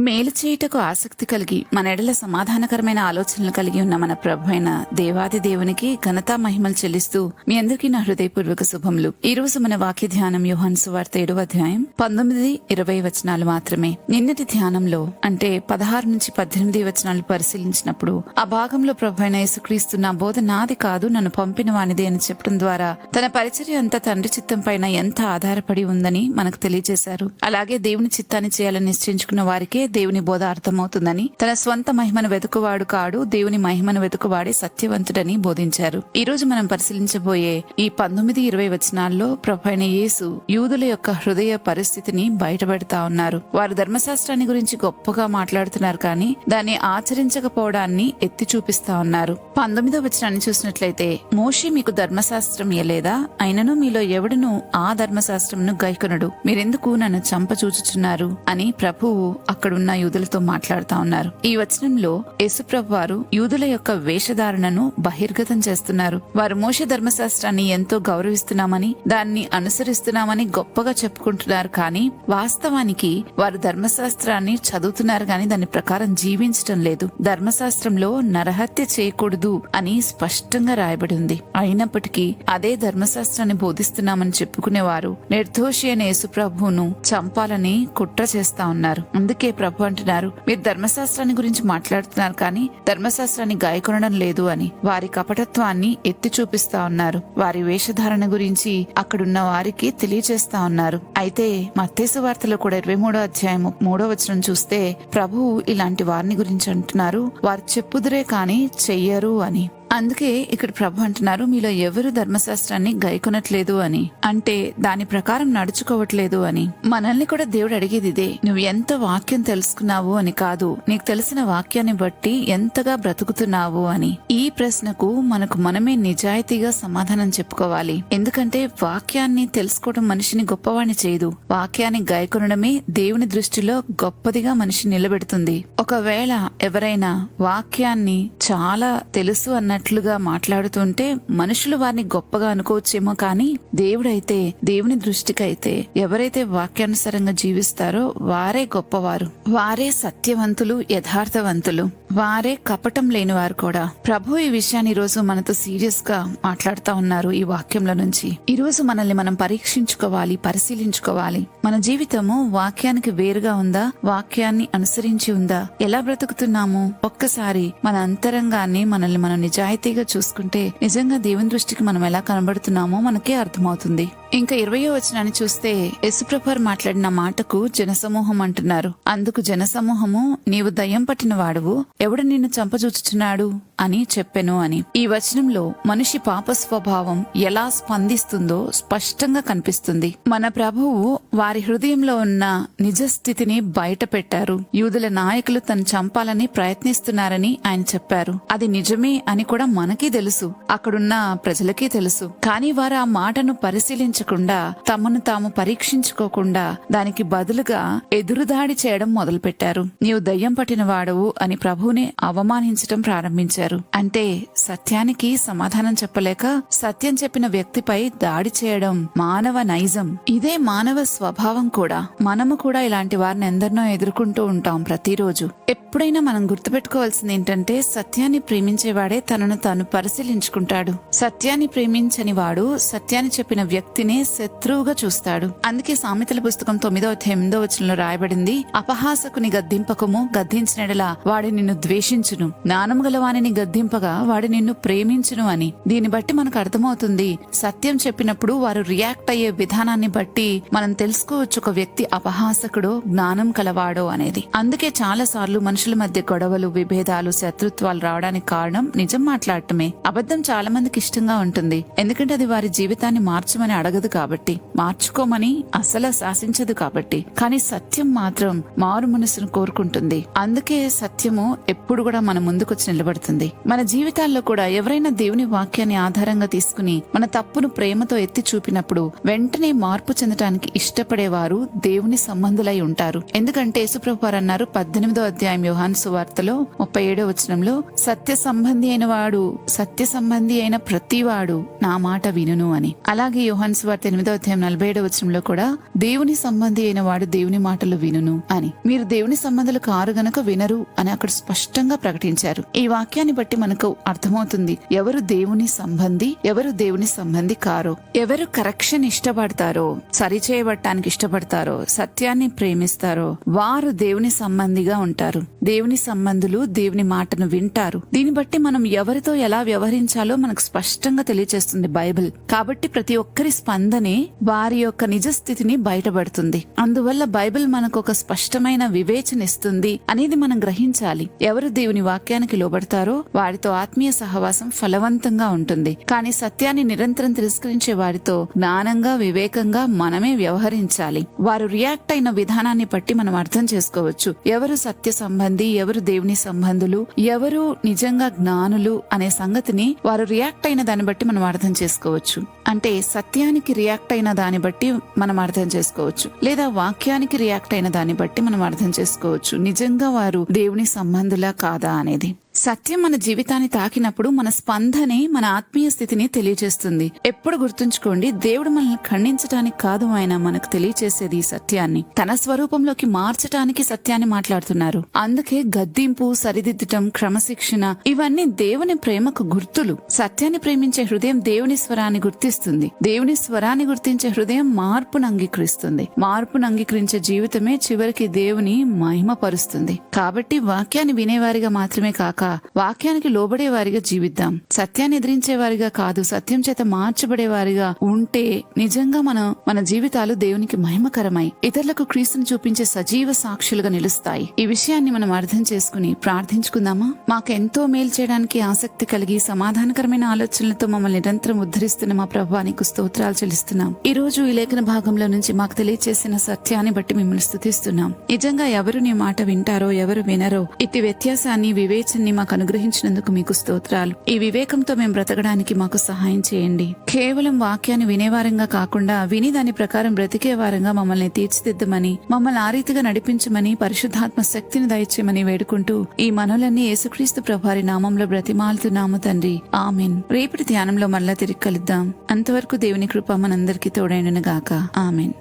మేలు చేయుటకు ఆసక్తి కలిగి మన ఎడల సమాధానకరమైన ఆలోచనలు కలిగి ఉన్న మన ప్రభు అయిన దేవాది దేవునికి ఘనతా మహిమలు చెల్లిస్తూ మీ అందరికీ నా హృదయపూర్వక శుభములు. ఈ రోజు మన వాక్య ధ్యానం యోహాను సువార్త 7వ అధ్యాయం 19-20 వచనాలు మాత్రమే. నిన్నటి ధ్యానంలో అంటే 16-18 వచనాలు పరిశీలించినప్పుడు ఆ భాగంలో ప్రభు అయిన యేసుక్రీస్తు నా బోధ నాది కాదు, నన్ను పంపిన వానిదే అని చెప్పడం ద్వారా తన పరిచర్య అంతా తండ్రి చిత్తం పైన ఎంత ఆధారపడి ఉందని మనకు తెలియజేశారు. అలాగే దేవుని చిత్తాన్ని చేయాలని నిశ్చయించుకున్న వారికే దేవుని బోధ అర్థమవుతుందని, తన స్వంత మహిమను వెతుకువాడు కాడు, దేవుని మహిమను వెతుకువాడే సత్యవంతుడని బోధించారు. ఈ రోజు మనం పరిశీలించబోయే ఈ 19-20 వచనాల్లో ప్రభువైన యేసు యూదుల యొక్క హృదయ పరిస్థితిని బయటపెడతా ఉన్నారు. వారు ధర్మశాస్త్రాన్ని గురించి గొప్పగా మాట్లాడుతున్నారు, కానీ దాన్ని ఆచరించకపోవడాన్ని ఎత్తి చూపిస్తా ఉన్నారు. 19వ వచనాన్ని చూసినట్లయితే, మోషే మీకు ధర్మశాస్త్రం ఇయ్యలేదా? అయినను మీలో ఎవడును ఆ ధర్మశాస్త్రంను గైకొనడు, మీరెందుకు నన్ను చంపచూచుచున్నారు అని ప్రభువు అక్కడున్న యూదులతో మాట్లాడుతా ఉన్నారు. ఈ వచనంలో యేసుప్రభు వారు యూదుల యొక్క వేషధారణను బహిర్గతం చేస్తున్నారు. వారు మోషే ధర్మశాస్త్రాన్ని ఎంతో గౌరవిస్తున్నామని, దాన్ని అనుసరిస్తున్నామని గొప్పగా చెప్పుకుంటున్నారు, కానీ వాస్తవానికి వారు ధర్మశాస్త్రాన్ని చదువుతున్నారు గాని దాని ప్రకారం జీవించటం లేదు. ధర్మశాస్త్రంలో నరహత్య చేయకూడదు అని స్పష్టంగా రాయబడి ఉంది. అయినప్పటికీ అదే ధర్మశాస్త్రాన్ని బోధిస్తున్నామని చెప్పుకునేవారు నిర్దోషి అయిన యేసుప్రభువును చంపాలని కుట్ర చేస్తా ఉన్నారు. అందుకే ప్రభు అంటున్నారు, మీరు ధర్మశాస్త్రాన్ని గురించి మాట్లాడుతున్నారు కానీ ధర్మశాస్త్రాన్ని గాయకొనడం లేదు అని వారి కపటత్వాన్ని ఎత్తి చూపిస్తా ఉన్నారు. వారి వేషధారణ గురించి అక్కడున్న వారికి తెలియజేస్తా ఉన్నారు. అయితే మత్తయి సువార్తలో కూడా 23వ అధ్యాయం 3వ వచనం చూస్తే ప్రభువు ఇలాంటి వారిని గురించి అంటున్నారు, వారు చెప్పుదురే కాని చెయ్యరు అని. అందుకే ఇక్కడ ప్రభు అంటున్నారు, మీలో ఎవరు ధర్మశాస్త్రాన్ని గైకొనట్లేదు అని, అంటే దాని ప్రకారం నడుచుకోవట్లేదు అని. మనల్ని కూడా దేవుడు అడిగేది ఇదే, నువ్వు ఎంత వాక్యం తెలుసుకున్నావు అని కాదు, నీకు తెలిసిన వాక్యాన్ని బట్టి ఎంతగా బ్రతుకుతున్నావు అని. ఈ ప్రశ్నకు మనకు మనమే నిజాయితీగా సమాధానం చెప్పుకోవాలి. ఎందుకంటే వాక్యాన్ని తెలుసుకోవడం మనిషిని గొప్పవాణ్ణి చేయదు, వాక్యాన్ని గైకొనడమే దేవుని దృష్టిలో గొప్పదిగా మనిషి నిలబెడుతుంది. ఒకవేళ ఎవరైనా వాక్యాన్ని చాలా తెలుసు అన్నట్లుగా మాట్లాడుతుంటే మనుషులు వారిని గొప్పగా అనుకోవచ్చేమో, కానీ దేవుడైతే, దేవుని దృష్టికైతే ఎవరైతే వాక్యానుసారంగా జీవిస్తారో వారే గొప్పవారు, వారే సత్యవంతులు, యథార్థవంతులు, వారే కపటం లేనివారు కూడా. ప్రభు ఈ విషయాన్ని ఈ రోజు మనతో సీరియస్ గా మాట్లాడుతా ఉన్నారు. ఈ వాక్యంలో నుంచి ఈ రోజు మనల్ని మనం పరీక్షించుకోవాలి, పరిశీలించుకోవాలి. మన జీవితము వాక్యానికి వేరుగా ఉందా, వాక్యాన్ని అనుసరించి ఉందా, ఎలా బ్రతుకుతున్నాము? ఒక్కసారి మన అంతరంగాన్ని, మనల్ని మనం నిజాయితీగా చూసుకుంటే నిజంగా దేవుని దృష్టికి మనం ఎలా కనబడుతున్నామో మనకే అర్థమవుతుంది. ఇంకా 20వ వచనాన్ని చూస్తే యేసుప్రభు మాట్లాడిన మాటకు జనసమూహం అంటున్నారు. అందుకు జనసమూహము, నీవు దయ్యం పట్టిన వాడువు, ఎవడు నిన్ను చంపజూచుచున్నాడు అని చెప్పెను అని. ఈ వచనంలో మనిషి పాప స్వభావం ఎలా స్పందిస్తుందో స్పష్టంగా కనిపిస్తుంది. మన ప్రభువు వారి హృదయంలో ఉన్న నిజ స్థితిని బయట పెట్టారు. యూదుల నాయకులు తను చంపాలని ప్రయత్నిస్తున్నారని ఆయన చెప్పారు. అది నిజమే అని కూడా మనకి తెలుసు, అక్కడున్న ప్రజలకి తెలుసు. కానీ వారు ఆ మాటను పరిశీలించకుండా, తమను తాము పరీక్షించుకోకుండా దానికి బదులుగా ఎదురుదాడి చేయడం మొదలుపెట్టారు. నీవు దయ్యం పట్టిన వాడవు అని ప్రభువుని అవమానించడం ప్రారంభించారు. అంటే సత్యానికి సమాధానం చెప్పలేక సత్యం చెప్పిన వ్యక్తిపై దాడి చేయడం మానవ నైజం. ఇదే మానవ స్వభావం కూడా. మనము కూడా ఇలాంటి వారిని ఎందరినో ఎదుర్కొంటూ ఉంటాం ప్రతిరోజు. ఎప్పుడైనా మనం గుర్తుపెట్టుకోవాల్సింది ఏంటంటే, సత్యాన్ని ప్రేమించేవాడే తనను తాను పరిశీలించుకుంటాడు. సత్యాన్ని ప్రేమించని వాడు సత్యాన్ని చెప్పిన వ్యక్తినే శత్రువుగా చూస్తాడు. అందుకే సామెతల పుస్తకం 9వ అధ్యాయం 8వ వచనంలో రాయబడింది, అపహాసకుని గద్దింపకము, గద్దించినెడలా వాడి నిన్ను ద్వేషించును, జ్ఞానము గల వానిని గద్దింపగా వాడి నిన్ను ప్రేమించును అని. దీన్ని బట్టి మనకు అర్థమవుతుంది, సత్యం చెప్పినప్పుడు వారు రియాక్ట్ అయ్యే విధానాన్ని బట్టి మనం తెలుసుకోవచ్చు ఒక వ్యక్తి అపహాసకుడో జ్ఞానం కలవాడో అనేది. అందుకే చాలా సార్లు మనుషుల మధ్య గొడవలు, విభేదాలు, శత్రుత్వాలు రావడానికి కారణం నిజం మాట్లాడటమే. అబద్ధం చాలా మందికి ఇష్టంగా ఉంటుంది, ఎందుకంటే అది వారి జీవితాన్ని మార్చమని అడగదు కాబట్టి, మార్చుకోమని అసలు శాసించదు కాబట్టి. కానీ సత్యం మాత్రం మారు మనసును కోరుకుంటుంది. అందుకే సత్యము ఎప్పుడు కూడా మన ముందుకొచ్చి నిలబడుతుంది. మన జీవితాల్లో కూడా ఎవరైనా దేవుని వాక్యాన్ని ఆధారంగా తీసుకుని మన తప్పును ప్రేమతో ఎత్తి చూపినప్పుడు వెంటనే మార్పు చెందటానికి ఇష్టపడేవారు దేవుని సంబంధులై ఉంటారు. ఎందుకంటే యేసుప్రభు వారు అన్నారు 18వ అధ్యాయం యోహాను సువార్తలో 37వ వచనంలో, సత్య సంబంధి అయిన వాడు, సత్య సంబంధి అయిన ప్రతివాడు నా మాట వినును అని. అలాగే యోహాను సువార్త సువార్త 8:47 కూడా దేవుని సంబంధి అయిన వాడు దేవుని మాటలు వినును అని. మీరు దేవుని సంబంధులు కారు గనక వినరు అని అక్కడ స్పష్టంగా ప్రకటించారు. ఈ వాక్యాన్ని బట్టి మనకు అర్థమవుతుంది ఎవరు దేవుని సంబంధి, ఎవరు దేవుని సంబంధి కారో. ఎవరు కరెక్షన్ ఇష్టపడతారో, సరిచేయబడటానికి ఇష్టపడతారో, సత్యాన్ని ప్రేమిస్తారో వారు దేవుని సంబంధిగా ఉంటారు. దేవుని సంబంధులు దేవుని మాటను వింటారు. దీన్ని బట్టి మనం ఎవరితో ఎలా వ్యవహరించాలో మనకు స్పష్టంగా తెలియచేస్తుంది బైబిల్. కాబట్టి ప్రతి ఒక్కరి స్పందనే వారి యొక్క నిజ స్థితిని బయటపడుతుంది. అందువల్ల బైబిల్ మనకు ఒక స్పష్టమైన వివేచన ఇస్తుంది అనేది మనం గ్రహించాలి. ఎవరు దేవుని వాక్యానికి లోబడతారో వారితో ఆత్మీయ సహవాసం ఫలవంతంగా ఉంటుంది. కానీ సత్యాన్ని నిరంతరం తిరస్కరించే వారితో జ్ఞానంగా, వివేకంగా మనమే వ్యవహరించాలి. వారు రియాక్ట్ అయిన విధానాన్ని బట్టి మనం అర్థం చేసుకోవచ్చు ఎవరు సత్య సంబంధి, ఎవరు దేవుని సంబంధులు, ఎవరు నిజంగా జ్ఞానులు అనే సంగతిని వారు రియాక్ట్ అయిన దాన్ని బట్టి మనం అర్థం చేసుకోవచ్చు. అంటే సత్యానికి రియాక్ట్ అయిన దాన్ని బట్టి మనం అర్థం చేసుకోవచ్చు, లేదా వాక్యానికి రియాక్ట్ అయిన దాన్ని బట్టి మనం అర్థం చేసుకోవచ్చు నిజంగా వారు దేవుని సంబంధులా కాదా అనేది. సత్యం మన జీవితాన్ని తాకినప్పుడు మన స్పందనే మన ఆత్మీయ స్థితిని తెలియజేస్తుంది. ఎప్పుడు గుర్తుంచుకోండి, దేవుడు మనల్ని ఖండించడానికి కాదు, ఆయన మనకు తెలియచేసేది ఈ సత్యాన్ని. తన స్వరూపంలోకి మార్చటానికి సత్యాన్ని మాట్లాడుతున్నారు. అందుకే గద్దింపు, సరిదిద్దటం, క్రమశిక్షణ ఇవన్నీ దేవుని ప్రేమకు గుర్తులు. సత్యాన్ని ప్రేమించే హృదయం దేవుని స్వరాన్ని గుర్తిస్తుంది. దేవుని స్వరాన్ని గుర్తించే హృదయం మార్పును అంగీకరిస్తుంది. మార్పును అంగీకరించే జీవితమే చివరికి దేవుని మహిమపరుస్తుంది. కాబట్టి వాక్యాన్ని వినేవారిగా మాత్రమే కాక వాక్యానికి లోబడే వారిగా జీవిద్దాం. సత్యాన్ని ఎదిరించే వారిగా కాదు, సత్యం చేత మార్చబడే వారిగా ఉంటే నిజంగా మన జీవితాలు దేవునికి మహిమకరమై ఇతరులకు క్రీస్తును చూపించే సజీవ సాక్షులుగా నిలుస్తాయి. ఈ విషయాన్ని మనం అర్థం చేసుకుని ప్రార్థించుకుందామా? మాకెంతో మేలు చేయడానికి ఆసక్తి కలిగి సమాధానకరమైన ఆలోచనలతో మమ్మల్ని నిరంతరం ఉద్ధరిస్తున్న మా ప్రభువా నీకు స్తోత్రాలు చెల్లిస్తున్నాం. ఈ రోజు ఈ లేఖన భాగంలో నుంచి మాకు తెలియచేసిన సత్యాన్ని బట్టి మిమ్మల్ని స్తుతిస్తున్నాం. నిజంగా ఎవరు నీ మాట వింటారో, ఎవరు వినరో, ఇట్టి వ్యత్యాసాన్ని, వివేచన మాకు అనుగ్రహించినందుకు మీకు స్తోత్రాలు. ఈ వివేకంతో మేము బ్రతకడానికి మాకు సహాయం చేయండి. కేవలం వాక్యాన్ని వినేవారంగా కాకుండా విని దాని ప్రకారం బ్రతికే వారంగా మమ్మల్ని తీర్చిదిద్దమని, మమ్మల్ని ఆ రీతిగా నడిపించమని, పరిశుద్ధాత్మ శక్తిని దయచేయమని వేడుకుంటూ ఈ మనోలన్నీ యేసుక్రీస్తు ప్రభువారి నామంలో బ్రతిమాలుతున్నాము తండ్రి, ఆమెన్. రేపటి ధ్యానంలో మరలా తిరిగి కలుద్దాం. అంతవరకు దేవుని కృప మనందరికీ తోడైండును గాక. ఆమెన్.